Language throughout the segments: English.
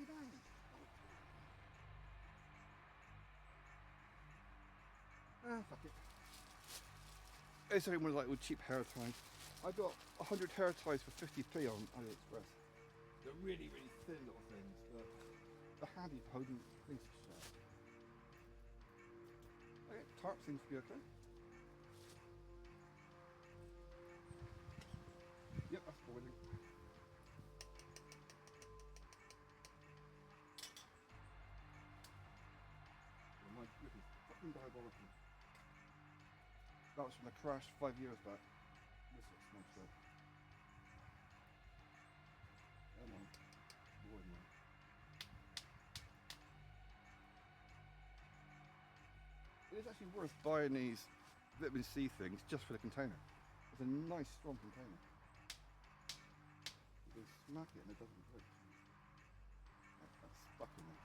Coffee down. Fuck it. It's only one of like with cheap hair ties. I got 100 hair ties for 50p on AliExpress. They're really, really thin little things, but they're handy for holding things to shut. Okay, tarp seems to be okay. Yep, that's boiling. My grip is fucking diabolical. That was from a crash 5 years back. This looks smashed up. Come on. Boy, man. It is actually worth buying these vitamin C things just for the container. It's a nice strong container. You can smack it and it doesn't break. That's stuck in there.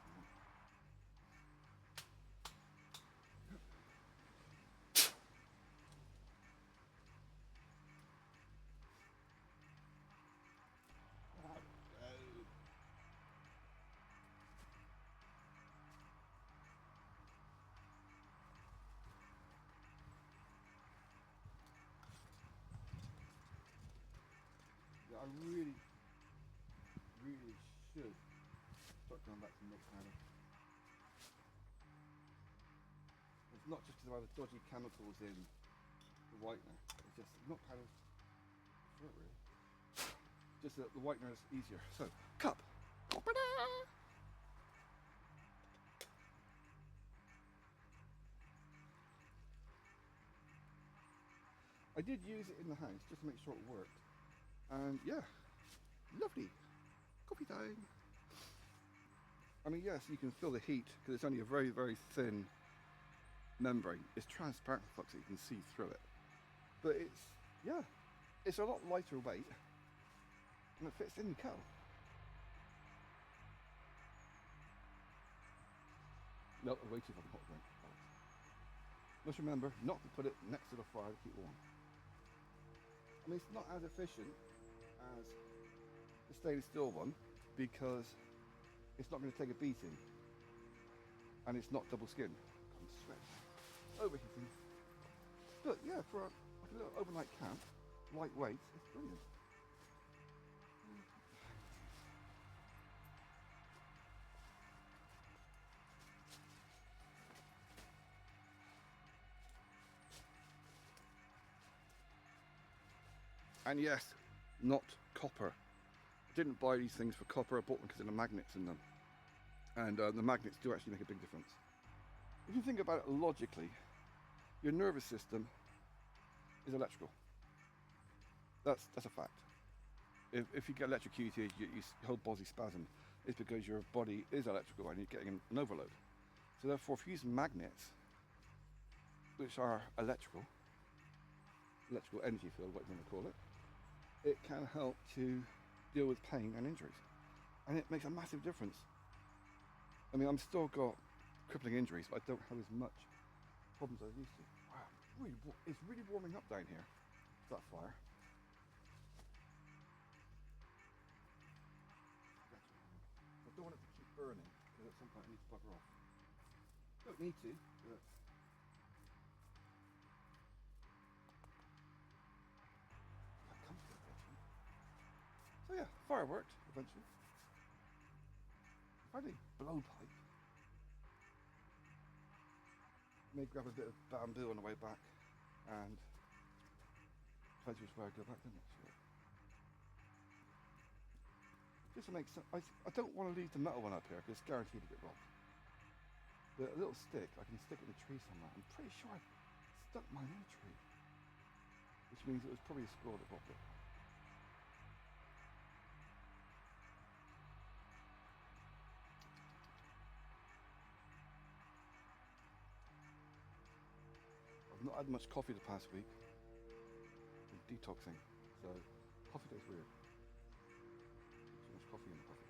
Yeah, I really should start going back to milk powder. It's not just because of the dodgy chemicals in the whitener. It's just milk powder for it really. Just that the whitener is easier. So, cup. I did use it in the house just to make sure it worked. And yeah, lovely. Coffee time. I mean, yes, you can feel the heat because it's only a very, very thin membrane. It's transparent, fuck, so you can see through it. But it's, yeah, it's a lot lighter weight and it fits in the kettle. No, way too fucking hot drink. Must remember not to put it next to the fire to keep warm. I mean, it's not as efficient as the stainless steel one because it's not going to take a beating and it's not double skin. I'm sweating. Overheating. But yeah, for like a little overnight camp, lightweight, it's brilliant. And yes, not copper. I didn't buy these things for copper, I bought them because of the magnets in them. And the magnets do actually make a big difference. If you think about it logically, your nervous system is electrical. That's a fact. If you get electrocuted, your whole body spasm, it's because your body is electrical and you're getting an overload. So therefore, if you use magnets, which are electrical energy field, whatever you want to call it, it can help to deal with pain and injuries. And it makes a massive difference. I mean, I'm still got crippling injuries, but I don't have as much problems as I used to. Wow, it's really warming up down here, that fire. I don't want it to keep burning, because at some point I need to bugger off. Don't need to, but quite comfortable actually. So yeah, fire worked eventually. If I had a blowpipe, may grab a bit of bamboo on the way back and depends which way I go back, doesn't it? Just to make sense, I don't want to leave the metal one up here because it's guaranteed to get robbed. But a little stick, I can stick it in a tree somewhere. I'm pretty sure I stuck mine in a tree, which means it was probably a squirrel that robbed it. I've not had much coffee the past week. I'm detoxing, so coffee tastes weird. Too much coffee in the coffee.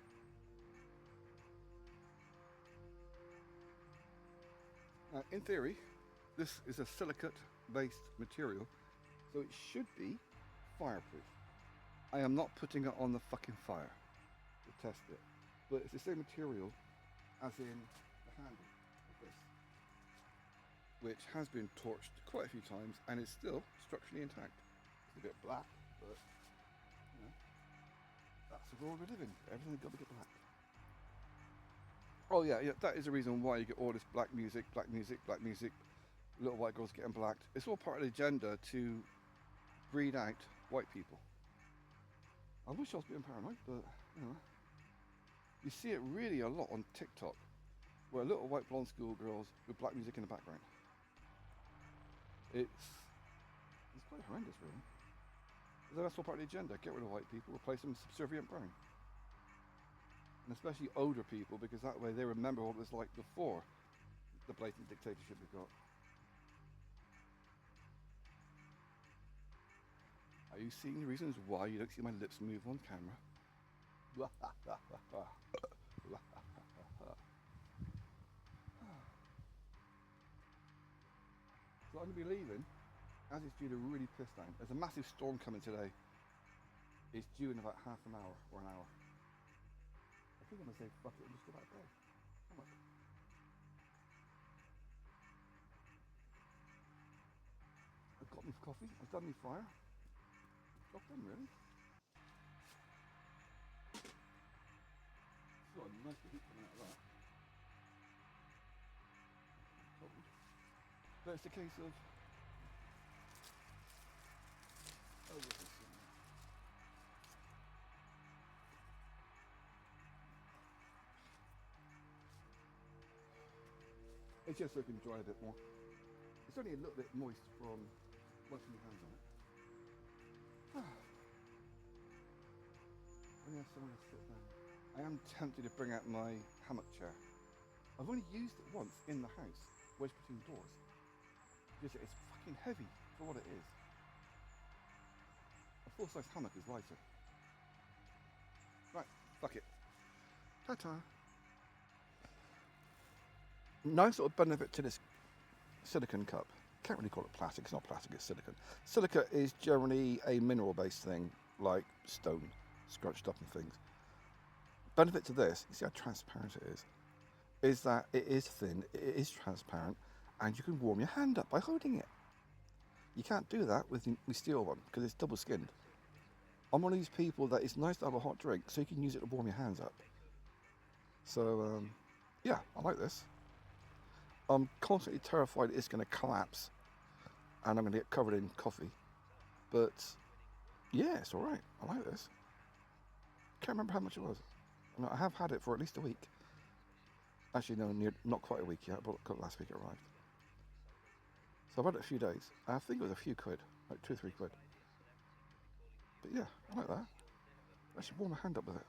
In theory, this is a silicate-based material, so it should be fireproof. I am not putting it on the fucking fire to test it. but it's the same material as in the handle of this, which has been torched quite a few times and is still structurally intact. It's a bit black, but you know, that's the world we live in. Everything's got to be black. Oh yeah, that is the reason why you get all this black music, black music, black music, little white girls getting blacked. It's all part of the agenda to breed out white people. I wish I was being paranoid, but you know, you see it really a lot on TikTok, where little white blonde schoolgirls with black music in the background. It's quite horrendous, really. So that's all part of the agenda. Get rid of white people, replace them with subservient brown. And especially older people, because that way they remember what it was like before the blatant dictatorship we got. Are you seeing the reasons why you don't see my lips move on camera? So I'm going to be leaving as it's due to really piss down. There's a massive storm coming today. It's due in about half an hour or an hour. I think I'm going to say fuck it and just go back to bed. Come on. I've got my coffee, I've done my fire. Job done, really. It's got a nice heat coming out of that. Cold. But it's a case of... Oh, what's this thing? It's just so it can dry a bit more. It's only a little bit moist from wiping your hands on it. When you have somewhere to sit down. I am tempted to bring out my hammock chair. I've only used it once in the house, wedged between doors. Because it's fucking heavy for what it is. A full-size hammock is lighter. Right, fuck it. Ta-ta. Nice little benefit to this silicone cup. Can't really call it plastic, it's not plastic, it's silicone. Silica is generally a mineral based thing, like stone, scrunched up and things. Benefit to this, you see how transparent it is that it is thin, it is transparent, and you can warm your hand up by holding it. You can't do that with the steel one, because it's double skinned. I'm one of these people that it's nice to have a hot drink, so you can use it to warm your hands up. So, yeah, I like this. I'm constantly terrified it's going to collapse and I'm going to get covered in coffee. But yeah, it's alright. I like this. Can't remember how much it was. I have had it for at least a week. Actually, no, not quite a week yet. I bought it last week it arrived. So I've had it a few days. I think it was a few quid, like 2 or 3 quid. But yeah, I like that. I should warm my hand up with it.